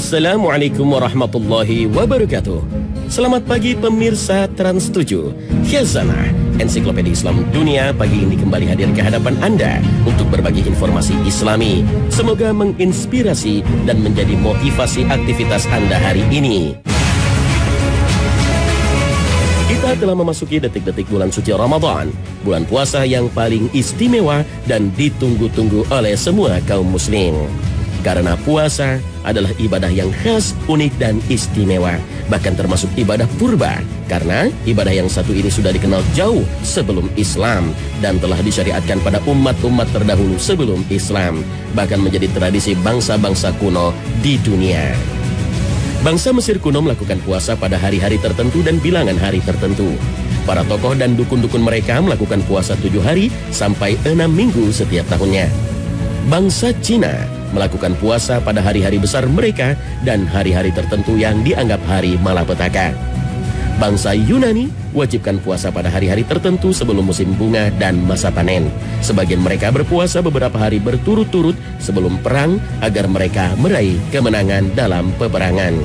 Assalamualaikum warahmatullahi wabarakatuh. Selamat pagi pemirsa Trans 7. Khazanah, Ensiklopedia Islam Dunia pagi ini kembali hadir ke hadapan Anda untuk berbagi informasi Islami. Semoga menginspirasi dan menjadi motivasi aktivitas Anda hari ini. Kita telah memasuki detik-detik bulan suci Ramadan, bulan puasa yang paling istimewa dan ditunggu-tunggu oleh semua kaum muslim. Karena puasa adalah ibadah yang khas, unik, dan istimewa. Bahkan termasuk ibadah purba. Karena ibadah yang satu ini sudah dikenal jauh sebelum Islam. Dan telah disyariatkan pada umat-umat terdahulu sebelum Islam. Bahkan menjadi tradisi bangsa-bangsa kuno di dunia. Bangsa Mesir kuno melakukan puasa pada hari-hari tertentu dan bilangan hari tertentu. Para tokoh dan dukun-dukun mereka melakukan puasa 7 hari sampai 6 minggu setiap tahunnya. Bangsa Cina melakukan puasa pada hari-hari besar mereka dan hari-hari tertentu yang dianggap hari malapetaka. Bangsa Yunani wajibkan puasa pada hari-hari tertentu sebelum musim bunga dan masa panen. Sebagian mereka berpuasa beberapa hari berturut-turut sebelum perang agar mereka meraih kemenangan dalam peperangan.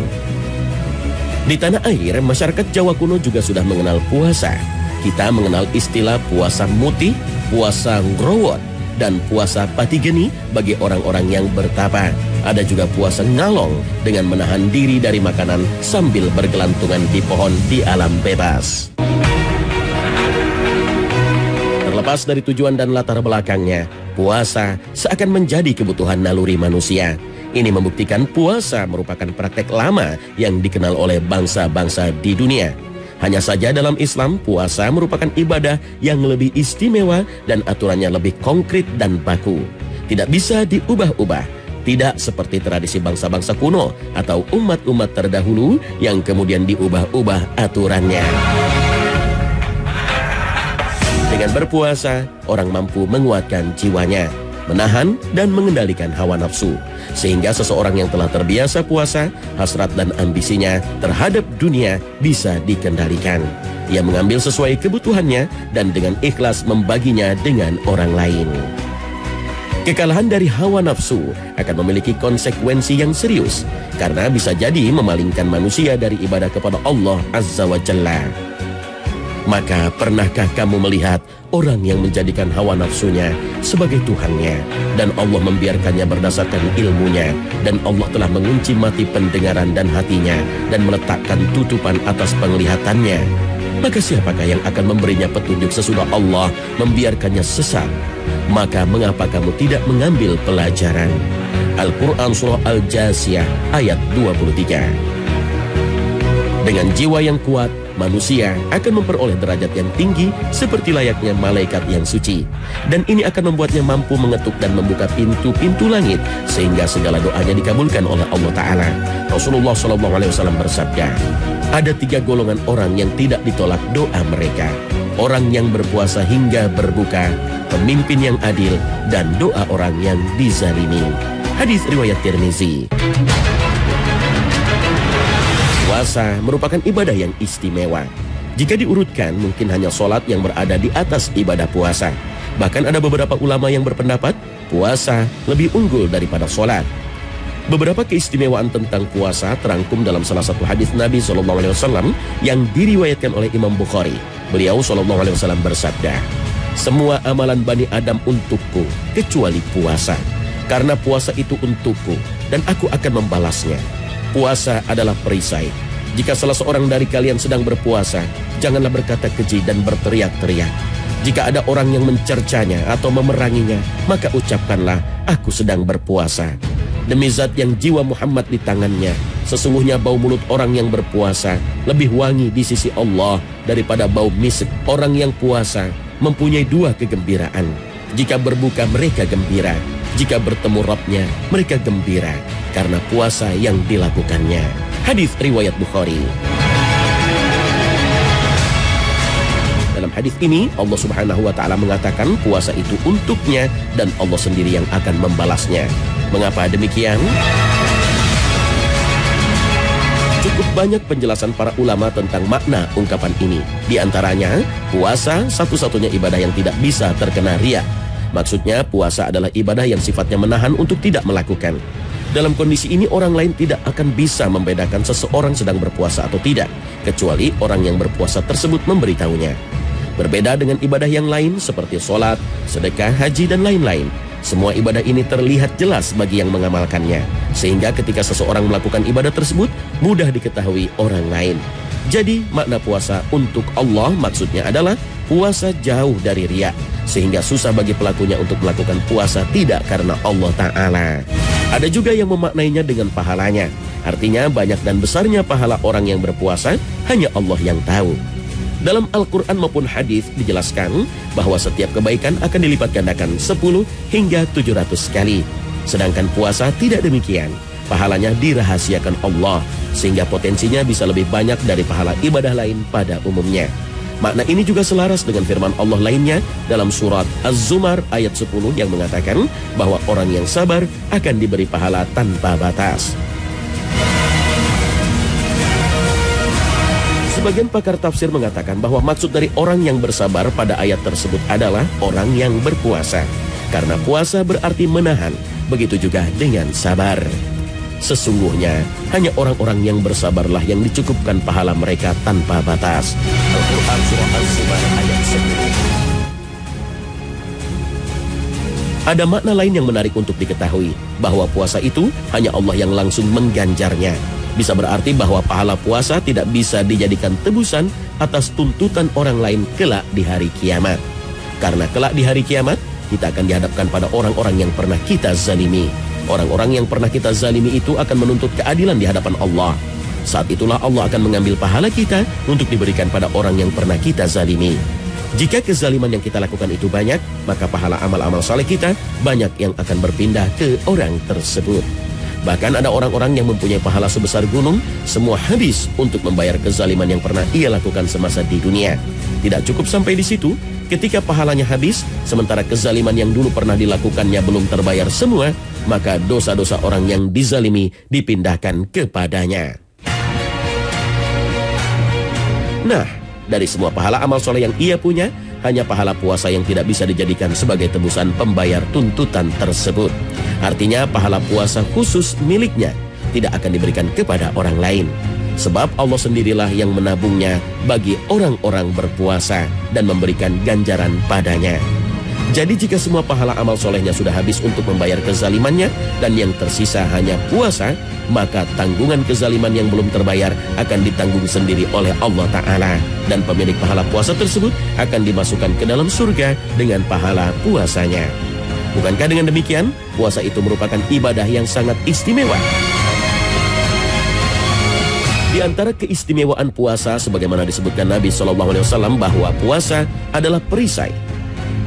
Di tanah air, masyarakat Jawa kuno juga sudah mengenal puasa. Kita mengenal istilah puasa mutih, puasa ngrowot, dan puasa pati geni bagi orang-orang yang bertapa. Ada juga puasa ngalong dengan menahan diri dari makanan sambil bergelantungan di pohon di alam bebas. Terlepas dari tujuan dan latar belakangnya, puasa seakan menjadi kebutuhan naluri manusia. Ini membuktikan puasa merupakan praktek lama yang dikenal oleh bangsa-bangsa di dunia. Hanya saja dalam Islam, puasa merupakan ibadah yang lebih istimewa dan aturannya lebih konkret dan baku. Tidak bisa diubah-ubah, tidak seperti tradisi bangsa-bangsa kuno atau umat-umat terdahulu yang kemudian diubah-ubah aturannya. Dengan berpuasa, orang mampu menguatkan jiwanya, menahan dan mengendalikan hawa nafsu. Sehingga seseorang yang telah terbiasa puasa, hasrat dan ambisinya terhadap dunia bisa dikendalikan. Ia mengambil sesuai kebutuhannya dan dengan ikhlas membaginya dengan orang lain. Kekalahan dari hawa nafsu akan memiliki konsekuensi yang serius, karena bisa jadi memalingkan manusia dari ibadah kepada Allah Azza wa Jalla. Maka pernahkah kamu melihat orang yang menjadikan hawa nafsunya sebagai Tuhannya dan Allah membiarkannya berdasarkan ilmunya, dan Allah telah mengunci mati pendengaran dan hatinya dan meletakkan tutupan atas penglihatannya? Maka siapakah yang akan memberinya petunjuk sesudah Allah membiarkannya sesat? Maka mengapa kamu tidak mengambil pelajaran? Al-Quran Surah Al-Jasiyah ayat 23. Dengan jiwa yang kuat, manusia akan memperoleh derajat yang tinggi seperti layaknya malaikat yang suci. Dan ini akan membuatnya mampu mengetuk dan membuka pintu-pintu langit sehingga segala doanya dikabulkan oleh Allah Ta'ala. Rasulullah SAW bersabda, ada 3 golongan orang yang tidak ditolak doa mereka. Orang yang berpuasa hingga berbuka, pemimpin yang adil, dan doa orang yang dizalimi. Hadis riwayat Tirmizi. Puasa merupakan ibadah yang istimewa. Jika diurutkan, mungkin hanya sholat yang berada di atas ibadah puasa. Bahkan ada beberapa ulama yang berpendapat puasa lebih unggul daripada sholat. Beberapa keistimewaan tentang puasa terangkum dalam salah satu hadis Nabi SAW yang diriwayatkan oleh Imam Bukhari. Beliau SAW bersabda, semua amalan Bani Adam untukku kecuali puasa. Karena puasa itu untukku dan aku akan membalasnya. Puasa adalah perisai. Jika salah seorang dari kalian sedang berpuasa, janganlah berkata keji dan berteriak-teriak. Jika ada orang yang mencercanya atau memeranginya, maka ucapkanlah, aku sedang berpuasa. Demi zat yang jiwa Muhammad di tangannya, sesungguhnya bau mulut orang yang berpuasa lebih wangi di sisi Allah daripada bau misik. Orang yang puasa mempunyai 2 kegembiraan. Jika berbuka mereka gembira, jika bertemu Rabbnya mereka gembira karena puasa yang dilakukannya. Hadis riwayat Bukhari. Dalam hadis ini Allah Subhanahu wa Ta'ala mengatakan puasa itu untuknya dan Allah sendiri yang akan membalasnya. Mengapa demikian? Cukup banyak penjelasan para ulama tentang makna ungkapan ini. Di antaranya, puasa satu-satunya ibadah yang tidak bisa terkena riya. Maksudnya puasa adalah ibadah yang sifatnya menahan untuk tidak melakukan. Dalam kondisi ini orang lain tidak akan bisa membedakan seseorang sedang berpuasa atau tidak, kecuali orang yang berpuasa tersebut memberitahunya. Berbeda dengan ibadah yang lain seperti sholat, sedekah, haji, dan lain-lain. Semua ibadah ini terlihat jelas bagi yang mengamalkannya, sehingga ketika seseorang melakukan ibadah tersebut, mudah diketahui orang lain. Jadi makna puasa untuk Allah maksudnya adalah puasa jauh dari riya, sehingga susah bagi pelakunya untuk melakukan puasa tidak karena Allah Ta'ala. Ada juga yang memaknainya dengan pahalanya. Artinya banyak dan besarnya pahala orang yang berpuasa hanya Allah yang tahu. Dalam Al-Quran maupun hadis dijelaskan bahwa setiap kebaikan akan dilipat gandakan 10 hingga 700 kali. Sedangkan puasa tidak demikian. Pahalanya dirahasiakan Allah, sehingga potensinya bisa lebih banyak dari pahala ibadah lain pada umumnya. Makna ini juga selaras dengan firman Allah lainnya dalam surat Az-Zumar ayat 10 yang mengatakan bahwa orang yang sabar akan diberi pahala tanpa batas. Sebagian pakar tafsir mengatakan bahwa maksud dari orang yang bersabar pada ayat tersebut adalah orang yang berpuasa. Karena puasa berarti menahan, begitu juga dengan sabar. Sesungguhnya hanya orang-orang yang bersabarlah yang dicukupkan pahala mereka tanpa batas. Al-Quran surah Az-Zumar ayat 10. Ada makna lain yang menarik untuk diketahui, bahwa puasa itu hanya Allah yang langsung mengganjarnya. Bisa berarti bahwa pahala puasa tidak bisa dijadikan tebusan atas tuntutan orang lain kelak di hari kiamat. Karena kelak di hari kiamat, kita akan dihadapkan pada orang-orang yang pernah kita zalimi. Orang-orang yang pernah kita zalimi itu akan menuntut keadilan di hadapan Allah. Saat itulah Allah akan mengambil pahala kita untuk diberikan pada orang yang pernah kita zalimi. Jika kezaliman yang kita lakukan itu banyak, maka pahala amal-amal saleh kita banyak yang akan berpindah ke orang tersebut. Bahkan ada orang-orang yang mempunyai pahala sebesar gunung, semua habis untuk membayar kezaliman yang pernah ia lakukan semasa di dunia. Tidak cukup sampai di situ, ketika pahalanya habis, sementara kezaliman yang dulu pernah dilakukannya belum terbayar semua, maka dosa-dosa orang yang dizalimi dipindahkan kepadanya. Nah, dari semua pahala amal soleh yang ia punya, hanya pahala puasa yang tidak bisa dijadikan sebagai tebusan pembayar tuntutan tersebut. Artinya pahala puasa khusus miliknya tidak akan diberikan kepada orang lain. Sebab Allah sendirilah yang menabungnya bagi orang-orang berpuasa dan memberikan ganjaran padanya. Jadi jika semua pahala amal solehnya sudah habis untuk membayar kezalimannya dan yang tersisa hanya puasa, maka tanggungan kezaliman yang belum terbayar akan ditanggung sendiri oleh Allah Ta'ala. Dan pemilik pahala puasa tersebut akan dimasukkan ke dalam surga dengan pahala puasanya. Bukankah dengan demikian, puasa itu merupakan ibadah yang sangat istimewa? Di antara keistimewaan puasa, sebagaimana disebutkan Nabi SAW bahwa puasa adalah perisai.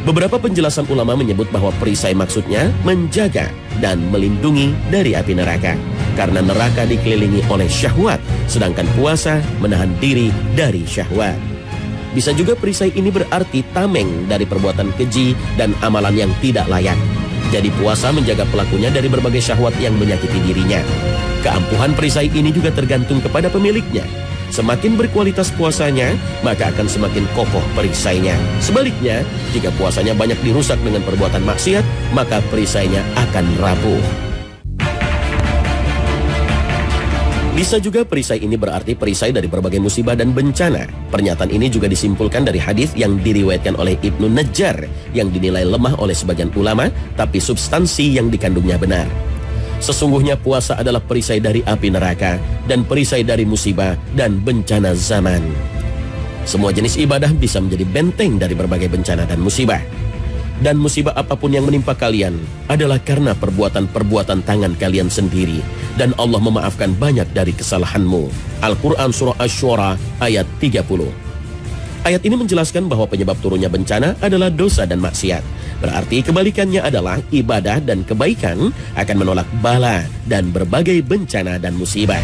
Beberapa penjelasan ulama menyebut bahwa perisai maksudnya menjaga dan melindungi dari api neraka. Karena neraka dikelilingi oleh syahwat, sedangkan puasa menahan diri dari syahwat. Bisa juga perisai ini berarti tameng dari perbuatan keji dan amalan yang tidak layak. Jadi puasa menjaga pelakunya dari berbagai syahwat yang menyakiti dirinya. Keampuhan perisai ini juga tergantung kepada pemiliknya. Semakin berkualitas puasanya, maka akan semakin kokoh perisainya. Sebaliknya, jika puasanya banyak dirusak dengan perbuatan maksiat, maka perisainya akan rapuh. Bisa juga perisai ini berarti perisai dari berbagai musibah dan bencana. Pernyataan ini juga disimpulkan dari hadis yang diriwayatkan oleh Ibnu Najjar yang dinilai lemah oleh sebagian ulama, tapi substansi yang dikandungnya benar. Sesungguhnya puasa adalah perisai dari api neraka dan perisai dari musibah dan bencana zaman. Semua jenis ibadah bisa menjadi benteng dari berbagai bencana dan musibah. Dan musibah apapun yang menimpa kalian adalah karena perbuatan-perbuatan tangan kalian sendiri. Dan Allah memaafkan banyak dari kesalahanmu. Al-Quran surah Asy-Syura ayat 30. Ayat ini menjelaskan bahwa penyebab turunnya bencana adalah dosa dan maksiat. Berarti kebalikannya adalah ibadah dan kebaikan akan menolak bala dan berbagai bencana dan musibah.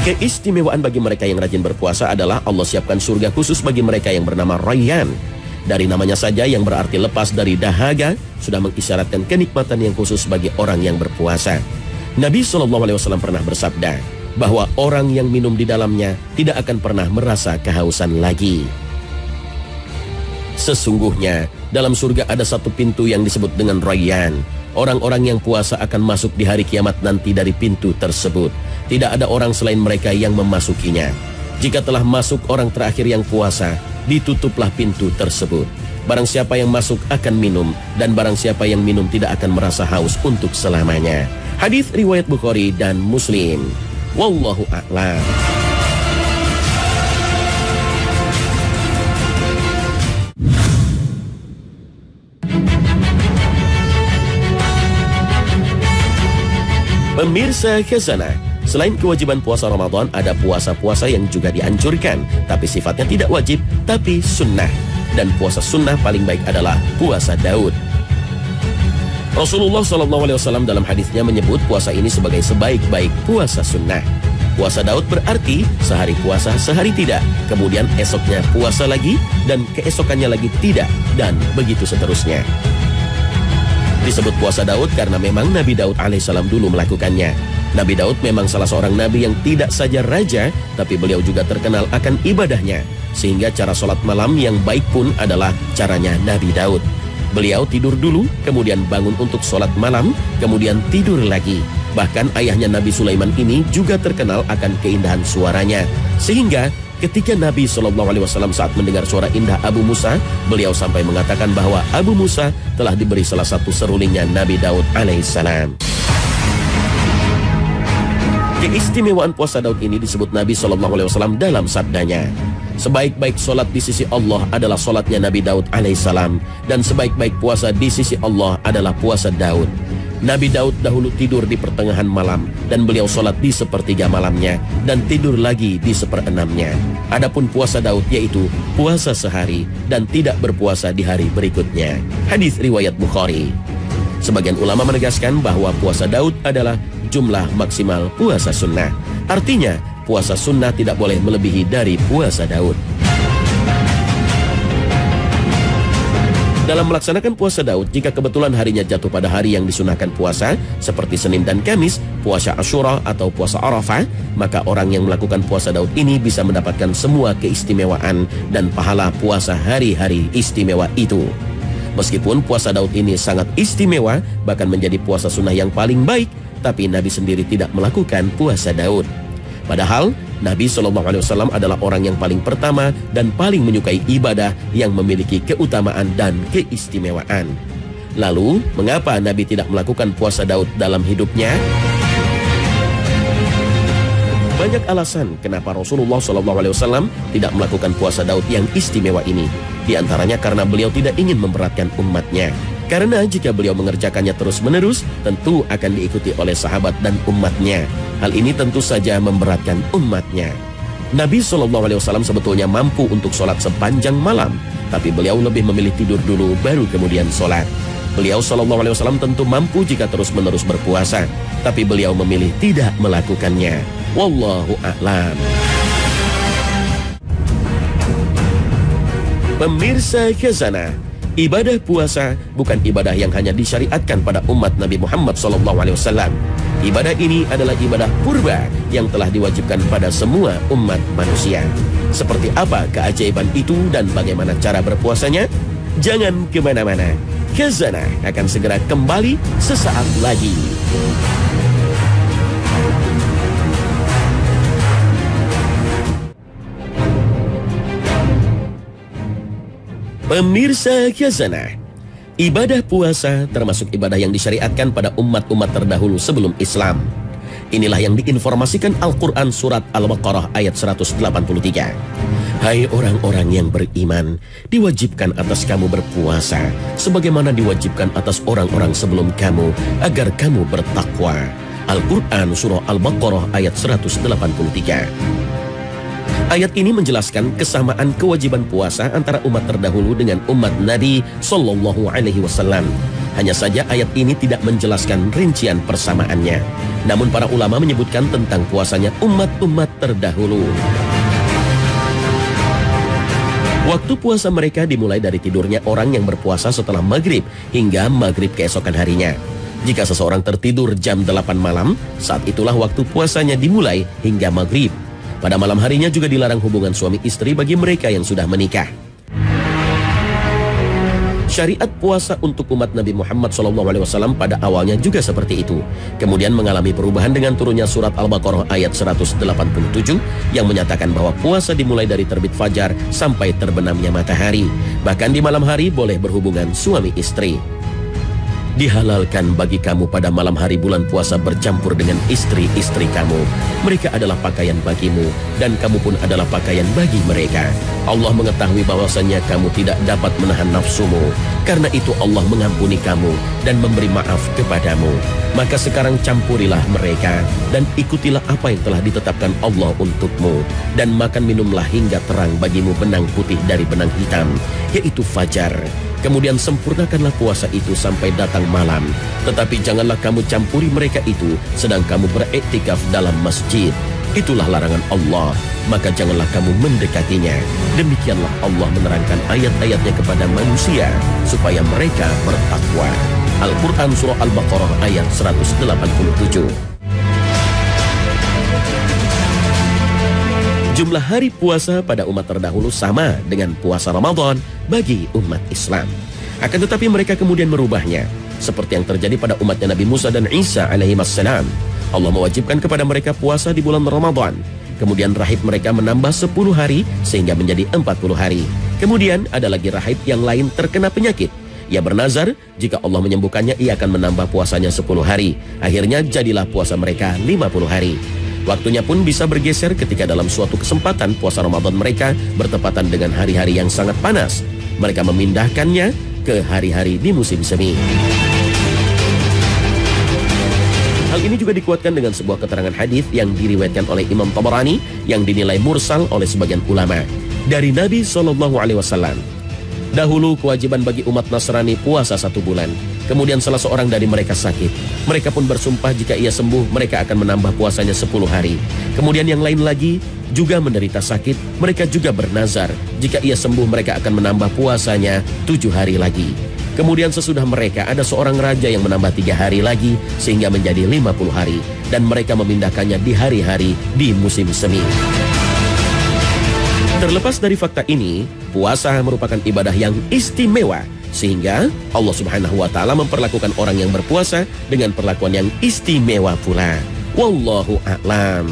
Keistimewaan bagi mereka yang rajin berpuasa adalah Allah siapkan surga khusus bagi mereka yang bernama Rayyan. Dari namanya saja yang berarti lepas dari dahaga, sudah mengisyaratkan kenikmatan yang khusus bagi orang yang berpuasa. Nabi SAW pernah bersabda bahwa orang yang minum di dalamnya tidak akan pernah merasa kehausan lagi. Sesungguhnya dalam surga ada satu pintu yang disebut dengan Rayyan. Orang-orang yang puasa akan masuk di hari kiamat nanti dari pintu tersebut. Tidak ada orang selain mereka yang memasukinya. Jika telah masuk orang terakhir yang puasa, ditutuplah pintu tersebut. Barang siapa yang masuk akan minum, dan barang siapa yang minum tidak akan merasa haus untuk selamanya. Hadis riwayat Bukhari dan Muslim. Wallahu a'lam. Pemirsa Khazanah, selain kewajiban puasa Ramadan, ada puasa-puasa yang juga dianjurkan, tapi sifatnya tidak wajib, tapi sunnah. Dan puasa sunnah paling baik adalah puasa Daud. Rasulullah SAW dalam hadisnya menyebut puasa ini sebagai sebaik-baik puasa sunnah. Puasa Daud berarti sehari puasa, sehari tidak. Kemudian esoknya puasa lagi, dan keesokannya lagi tidak, dan begitu seterusnya. Disebut puasa Daud karena memang Nabi Daud alaihissalam dulu melakukannya. Nabi Daud memang salah seorang nabi yang tidak saja raja, tapi beliau juga terkenal akan ibadahnya. Sehingga cara sholat malam yang baik pun adalah caranya Nabi Daud. Beliau tidur dulu, kemudian bangun untuk sholat malam, kemudian tidur lagi. Bahkan ayahnya Nabi Sulaiman ini juga terkenal akan keindahan suaranya. Sehingga ketika Nabi SAW saat mendengar suara indah Abu Musa, beliau sampai mengatakan bahwa Abu Musa telah diberi salah satu serulingnya Nabi Daud alaihissalam. Keistimewaan puasa Daud ini disebut Nabi SAW dalam sabdanya. Sebaik-baik solat di sisi Allah adalah solatnya Nabi Daud alaihissalam, dan sebaik-baik puasa di sisi Allah adalah puasa Daud. Nabi Daud dahulu tidur di pertengahan malam, dan beliau solat di sepertiga malamnya, dan tidur lagi di seperenamnya. Adapun puasa Daud yaitu puasa sehari, dan tidak berpuasa di hari berikutnya. Hadis riwayat Bukhari. Sebagian ulama menegaskan bahwa puasa Daud adalah jumlah maksimal puasa sunnah. Artinya, puasa sunnah tidak boleh melebihi dari puasa Daud. Dalam melaksanakan puasa Daud, jika kebetulan harinya jatuh pada hari yang disunahkan puasa, seperti Senin dan Kamis, puasa Asyura atau puasa Arafah, maka orang yang melakukan puasa Daud ini bisa mendapatkan semua keistimewaan dan pahala puasa hari-hari istimewa itu. Meskipun puasa Daud ini sangat istimewa, bahkan menjadi puasa sunnah yang paling baik, tapi Nabi sendiri tidak melakukan puasa Daud. Padahal Nabi SAW adalah orang yang paling pertama dan paling menyukai ibadah yang memiliki keutamaan dan keistimewaan. Lalu, mengapa Nabi tidak melakukan puasa Daud dalam hidupnya? Banyak alasan kenapa Rasulullah SAW tidak melakukan puasa Daud yang istimewa ini. Di antaranya karena beliau tidak ingin memberatkan umatnya. Karena jika beliau mengerjakannya terus-menerus, tentu akan diikuti oleh sahabat dan umatnya. Hal ini tentu saja memberatkan umatnya. Nabi SAW sebetulnya mampu untuk sholat sepanjang malam, tapi beliau lebih memilih tidur dulu baru kemudian sholat. Beliau SAW tentu mampu jika terus-menerus berpuasa, tapi beliau memilih tidak melakukannya. Wallahu a'lam. Pemirsa Khazanah, ibadah puasa bukan ibadah yang hanya disyariatkan pada umat Nabi Muhammad SAW. Ibadah ini adalah ibadah purba yang telah diwajibkan pada semua umat manusia. Seperti apa keajaiban itu dan bagaimana cara berpuasanya? Jangan kemana-mana. Khazanah akan segera kembali sesaat lagi. Pemirsa Khazanah, ibadah puasa termasuk ibadah yang disyariatkan pada umat-umat terdahulu sebelum Islam. Inilah yang diinformasikan Al-Quran surat Al-Baqarah ayat 183. Hai orang-orang yang beriman, diwajibkan atas kamu berpuasa, sebagaimana diwajibkan atas orang-orang sebelum kamu, agar kamu bertakwa. Al-Quran surah Al-Baqarah ayat 183. Ayat ini menjelaskan kesamaan kewajiban puasa antara umat terdahulu dengan umat Nabi Sallallahu Alaihi Wasallam. Hanya saja ayat ini tidak menjelaskan rincian persamaannya. Namun para ulama menyebutkan tentang puasanya umat-umat terdahulu. Waktu puasa mereka dimulai dari tidurnya orang yang berpuasa setelah maghrib hingga maghrib keesokan harinya. Jika seseorang tertidur jam 8 malam, saat itulah waktu puasanya dimulai hingga maghrib. Pada malam harinya juga dilarang hubungan suami istri bagi mereka yang sudah menikah. Syariat puasa untuk umat Nabi Muhammad SAW pada awalnya juga seperti itu. Kemudian mengalami perubahan dengan turunnya surat Al-Baqarah ayat 187 yang menyatakan bahwa puasa dimulai dari terbit fajar sampai terbenamnya matahari. Bahkan di malam hari boleh berhubungan suami istri. Dihalalkan bagi kamu pada malam hari bulan puasa bercampur dengan istri-istri kamu. Mereka adalah pakaian bagimu dan kamu pun adalah pakaian bagi mereka. Allah mengetahui bahwasannya kamu tidak dapat menahan nafsumu. Karena itu Allah mengampuni kamu dan memberi maaf kepadamu. Maka sekarang campurilah mereka dan ikutilah apa yang telah ditetapkan Allah untukmu. Dan makan minumlah hingga terang bagimu benang putih dari benang hitam, yaitu fajar. Kemudian sempurnakanlah puasa itu sampai datang malam. Tetapi janganlah kamu campuri mereka itu sedang kamu beriktikaf dalam masjid. Itulah larangan Allah, maka janganlah kamu mendekatinya. Demikianlah Allah menerangkan ayat-ayatnya kepada manusia supaya mereka bertakwa. Al-Quran Surah Al-Baqarah ayat 187. Jumlah hari puasa pada umat terdahulu sama dengan puasa Ramadan bagi umat Islam. Akan tetapi mereka kemudian merubahnya, seperti yang terjadi pada umatnya Nabi Musa dan Isa alaihissalam. Allah mewajibkan kepada mereka puasa di bulan Ramadan. Kemudian rahib mereka menambah 10 hari sehingga menjadi 40 hari. Kemudian ada lagi rahib yang lain terkena penyakit. Ia bernazar, jika Allah menyembuhkannya ia akan menambah puasanya 10 hari. Akhirnya jadilah puasa mereka 50 hari. Waktunya pun bisa bergeser ketika dalam suatu kesempatan puasa Ramadan mereka bertepatan dengan hari-hari yang sangat panas. Mereka memindahkannya ke hari-hari di musim semi. Hal ini juga dikuatkan dengan sebuah keterangan hadis yang diriwayatkan oleh Imam Tabarani yang dinilai mursal oleh sebagian ulama dari Nabi SAW. Dahulu kewajiban bagi umat Nasrani puasa 1 bulan. Kemudian salah seorang dari mereka sakit. Mereka pun bersumpah jika ia sembuh mereka akan menambah puasanya 10 hari. Kemudian yang lain lagi juga menderita sakit. Mereka juga bernazar jika ia sembuh mereka akan menambah puasanya 7 hari lagi. Kemudian sesudah mereka ada seorang raja yang menambah 3 hari lagi sehingga menjadi 50 hari. Dan mereka memindahkannya di hari-hari di musim semi. Terlepas dari fakta ini, puasa merupakan ibadah yang istimewa. Sehingga Allah Subhanahu wa Ta'ala memperlakukan orang yang berpuasa dengan perlakuan yang istimewa pula. Wallahu a'lam.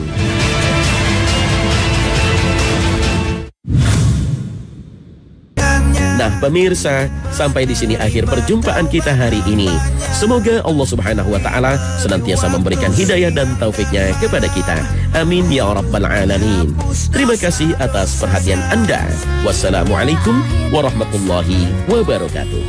Nah pemirsa, sampai di sini akhir perjumpaan kita hari ini. Semoga Allah Subhanahu wa Ta'ala senantiasa memberikan hidayah dan taufiknya kepada kita. Amin ya rabbal alamin. Terima kasih atas perhatian Anda. Wassalamualaikum warahmatullahi wabarakatuh.